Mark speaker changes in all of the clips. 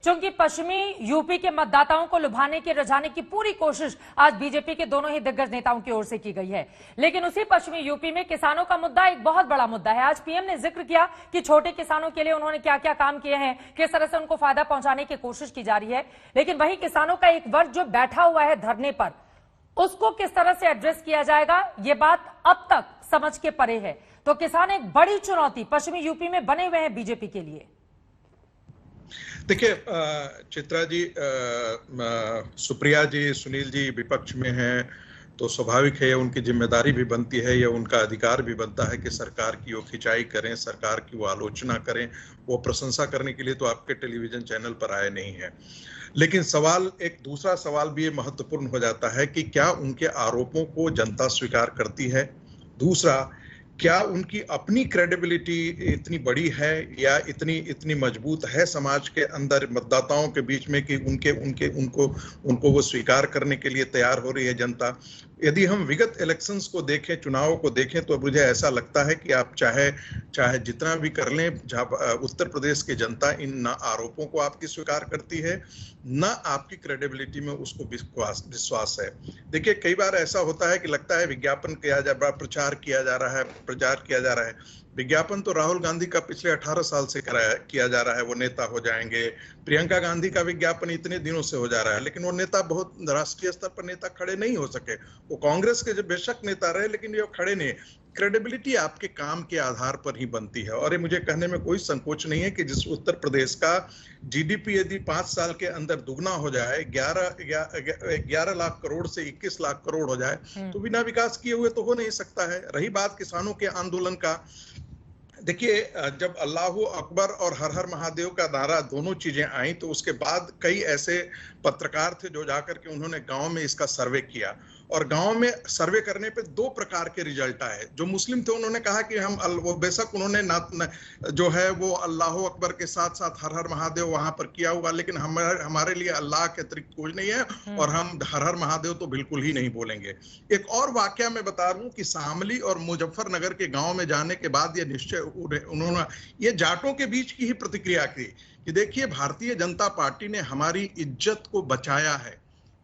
Speaker 1: चूंकि पश्चिमी यूपी के मतदाताओं को लुभाने की रिझाने की पूरी कोशिश आज बीजेपी के दोनों ही दिग्गज नेताओं की ओर से की गई है, लेकिन उसी पश्चिमी यूपी में किसानों का मुद्दा एक बहुत बड़ा मुद्दा है। आज पीएम ने जिक्र किया कि छोटे किसानों के लिए उन्होंने क्या क्या काम किए हैं, किस तरह से उनको फायदा पहुंचाने की कोशिश की जा रही है, लेकिन वही किसानों का एक वर्ग जो बैठा हुआ है धरने पर, उसको किस तरह से एड्रेस किया जाएगा, ये बात अब तक समझ के परे है। तो किसान एक बड़ी चुनौती पश्चिमी यूपी में बने हुए हैं बीजेपी के लिए।
Speaker 2: देखिए चित्रा जी, सुप्रिया जी, सुनील जी विपक्ष में हैं तो स्वाभाविक है, उनकी जिम्मेदारी भी बनती है, या उनका अधिकार भी बनता है कि सरकार की वो खिंचाई करें, सरकार की वो आलोचना करें। वो प्रशंसा करने के लिए तो आपके टेलीविजन चैनल पर आए नहीं है। लेकिन सवाल, एक दूसरा सवाल भी ये महत्वपूर्ण हो जाता है कि क्या उनके आरोपों को जनता स्वीकार करती है। दूसरा, क्या उनकी अपनी क्रेडिबिलिटी इतनी बड़ी है या इतनी मजबूत है समाज के अंदर, मतदाताओं के बीच में, कि उनको वो स्वीकार करने के लिए तैयार हो रही है जनता। यदि हम विगत इलेक्शंस को देखें, चुनाव को देखें, तो मुझे ऐसा लगता है कि आप चाहे जितना भी कर लें, उत्तर प्रदेश की जनता इन आरोपों को आपकी स्वीकार करती है, न आपकी क्रेडिबिलिटी में उसको विश्वास है। देखिए, कई बार ऐसा होता है कि लगता है विज्ञापन किया जा रहा है, प्रचार किया जा रहा है। विज्ञापन तो राहुल गांधी का पिछले 18 साल से किया जा रहा है, वो नेता हो जाएंगे। प्रियंका गांधी का विज्ञापन इतने दिनों से हो जा रहा है, लेकिन वो नेता बहुत राष्ट्रीय स्तर पर नेता खड़े नहीं हो सके। वो कांग्रेस के जो बेशक नेता रहे, लेकिन ये खड़े नहीं। क्रेडिबिलिटी आपके काम के आधार पर ही बनती है। और ये मुझे कहने में कोई संकोच नहीं है कि जिस उत्तर प्रदेश का जीडीपी यदि 5 साल के अंदर दुगना हो जाए, 11 लाख करोड़ से 21 लाख करोड़ हो जाए, तो बिना विकास किए हुए तो हो नहीं सकता है। रही बात किसानों के आंदोलन का, देखिए, जब अल्लाहू अकबर और हर हर महादेव का नारा दोनों चीजें आई, तो उसके बाद कई ऐसे पत्रकार थे जो जाकर के उन्होंने गांव में इसका सर्वे किया। और गांव में सर्वे करने पे 2 प्रकार के रिजल्ट आए। जो मुस्लिम थे उन्होंने कहा कि वो बेशक उन्होंने जो है वो अल्लाहू अकबर के साथ साथ हर हर महादेव वहां पर किया होगा, लेकिन हमारे लिए अल्लाह के अतिरिक्त कोई नहीं है, और हम हर हर महादेव तो बिल्कुल ही नहीं बोलेंगे। एक और वाकया मैं बता दूं कि शामली और मुजफ्फरनगर के गांव में जाने के बाद ये निश्चय उन्होंने ये जाटों के बीच की ही प्रतिक्रिया की कि देखिए, भारतीय जनता पार्टी ने हमारी इज्जत को बचाया है,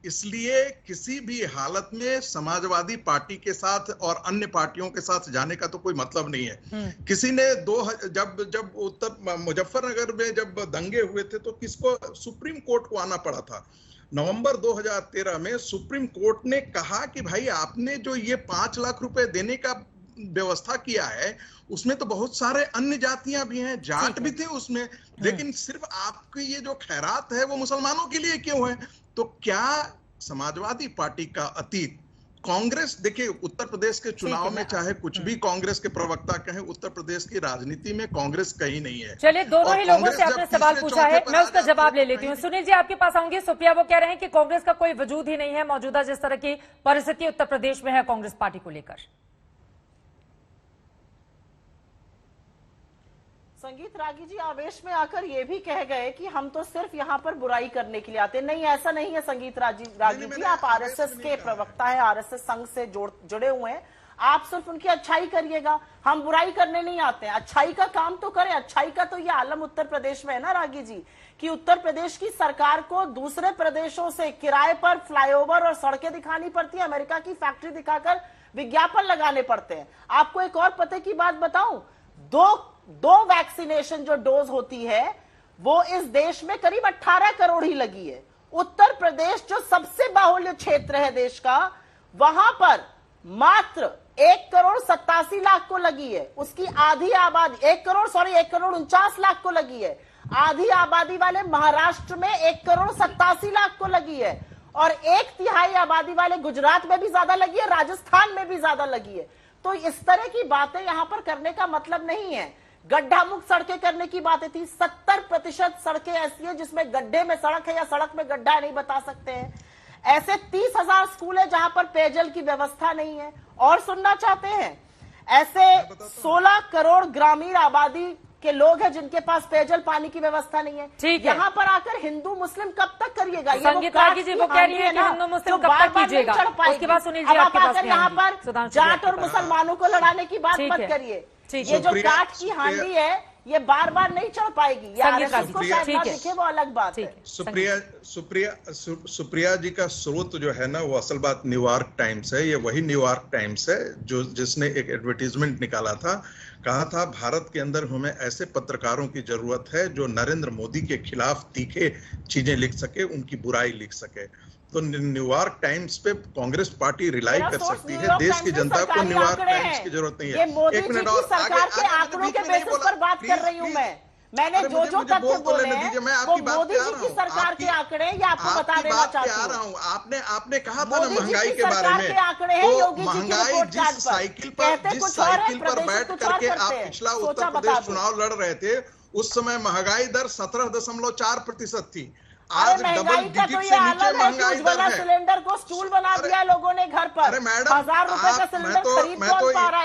Speaker 2: इसलिए किसी भी हालत में समाजवादी पार्टी के साथ और अन्य पार्टियों के साथ जाने का तो कोई मतलब नहीं है। किसी ने जब उत्तर मुजफ्फरनगर में जब दंगे हुए थे, तो किसको सुप्रीम कोर्ट को आना पड़ा था। नवंबर 2013 में सुप्रीम कोर्ट ने कहा कि भाई, आपने जो ये 5 लाख रुपए देने का व्यवस्था किया है, उसमें तो बहुत सारे अन्य जातियां भी हैं, जाट भी थे उसमें, लेकिन सिर्फ आपकी ये जो खैरात है वो मुसलमानों के लिए क्यों है? तो क्या समाजवादी पार्टी का अतीत कांग्रेस, देखिए उत्तर प्रदेश के चुनाव में चाहे कुछ भी कांग्रेस के प्रवक्ता कहें, उत्तर प्रदेश की राजनीति में कांग्रेस कहीं नहीं है।
Speaker 1: चलिए, दोनों ही लोगों से आपने सवाल पूछा है, मैं उसका जवाब ले लेती हूँ। सुनील जी, आपके पास आऊंगी। सुप्रिया वो कह रहे हैं कि कांग्रेस का कोई वजूद ही नहीं है मौजूदा जिस तरह की परिस्थिति उत्तर प्रदेश में है कांग्रेस पार्टी को लेकर।
Speaker 3: संगीत रागी जी आवेश में आकर ये भी कह गए कि हम तो सिर्फ यहाँ पर बुराई करने के लिए आते। नहीं, ऐसा नहीं है संगीत रागी जी, आप आरएसएस के प्रवक्ता हैं, आरएसएस संघ से जुड़े हुए हैं। आप सिर्फ उनकी अच्छाई करिएगा, हम बुराई करने नहीं आते हैं। अच्छाई का काम तो करें। अच्छाई का तो ये आलम उत्तर प्रदेश में है ना रागी जी, कि उत्तर प्रदेश की सरकार को दूसरे प्रदेशों से किराए पर फ्लाईओवर और सड़कें दिखानी पड़ती है, अमेरिका की फैक्ट्री दिखाकर विज्ञापन लगाने पड़ते हैं। आपको एक और पते की बात बताऊं, दो वैक्सीनेशन जो डोज होती है वो इस देश में करीब 18 करोड़ ही लगी है। उत्तर प्रदेश जो सबसे बाहुल्य क्षेत्र है देश का, वहां पर मात्र 1,87,00,000 को लगी है। उसकी आधी आबादी 1,49,00,000 को लगी है। आधी आबादी वाले महाराष्ट्र में 1,87,00,000 को लगी है, और 1/3 आबादी वाले गुजरात में भी ज्यादा लगी है, राजस्थान में भी ज्यादा लगी है। तो इस तरह की बातें यहां पर करने का मतलब नहीं है। गड्ढा मुक्त सड़कें करने की बातें थी, 70% सड़कें ऐसी हैं जिसमें गड्ढे में सड़क है या सड़क में गड्ढा है, नहीं बता सकते हैं। ऐसे 30,000 स्कूल है जहां पर पेयजल की व्यवस्था नहीं है। और सुनना चाहते हैं, ऐसे 16 करोड़ ग्रामीण आबादी के लोग हैं जिनके पास पेयजल पानी की व्यवस्था नहीं है।
Speaker 1: ठीक है,
Speaker 3: यहाँ पर आकर हिंदू मुस्लिम कब तक करिएगा?
Speaker 1: संगीत रागी जी वो कह रही है कि हिंदू मुस्लिम कब तक कीजिएगा। उसके बाद सुनील जी आपके पास
Speaker 3: यहाँ पर जाट और मुसलमानों को लड़ाने की बात मत करिए। ये जो काठ की हांडी है, ये बार बार नहीं चढ़ पाएगी। ये
Speaker 1: संगीत
Speaker 3: आरएसएस को शायद
Speaker 1: ठीक
Speaker 3: ना
Speaker 1: है।
Speaker 3: दिखे, वो अलग बात
Speaker 1: ठीक
Speaker 3: है।
Speaker 1: है।
Speaker 2: सुप्रिया जी का स्रोत जो है ना, वो असल बात न्यूयॉर्क टाइम्स है। ये वही न्यूयॉर्क टाइम्स है जो जिसने एक एडवर्टीजमेंट निकाला था, कहा था भारत के अंदर हमें ऐसे पत्रकारों की जरूरत है जो नरेंद्र मोदी के खिलाफ तीखे चीजें लिख सके, उनकी बुराई लिख सके। तो न्यूयॉर्क टाइम्स पे कांग्रेस पार्टी रिलाई कर सकती है। देश की जनता को न्यूयॉर्क टाइम्स की जरूरत नहीं
Speaker 3: ये मोदी
Speaker 2: है।
Speaker 3: जी की सरकार के आंकड़ों के बेसिस पर बात कर रही हूँ मैंने जो तथ्य बोले हैं वो मोदी जी की सरकार के आंकड़े, ये आपको बता देना चाहती हूँ।
Speaker 2: आपने कहा था ना महंगाई के बारे में, तो महंगाई जिस साइकिल पर बैठ करके आप पिछला उत्तर प्रदेश चुनाव लड़ रहे थे, उस समय महंगाई दर 17.4% थी। आज डबल डिजिट से नीचे महंगाई दर है।
Speaker 3: सिलेंडर को स्टूल बना दिया लोगों ने घर पर।
Speaker 2: अरे मैडम,
Speaker 3: 1000 रुपए का सिलेंडर खरीद कौन पा रहा है?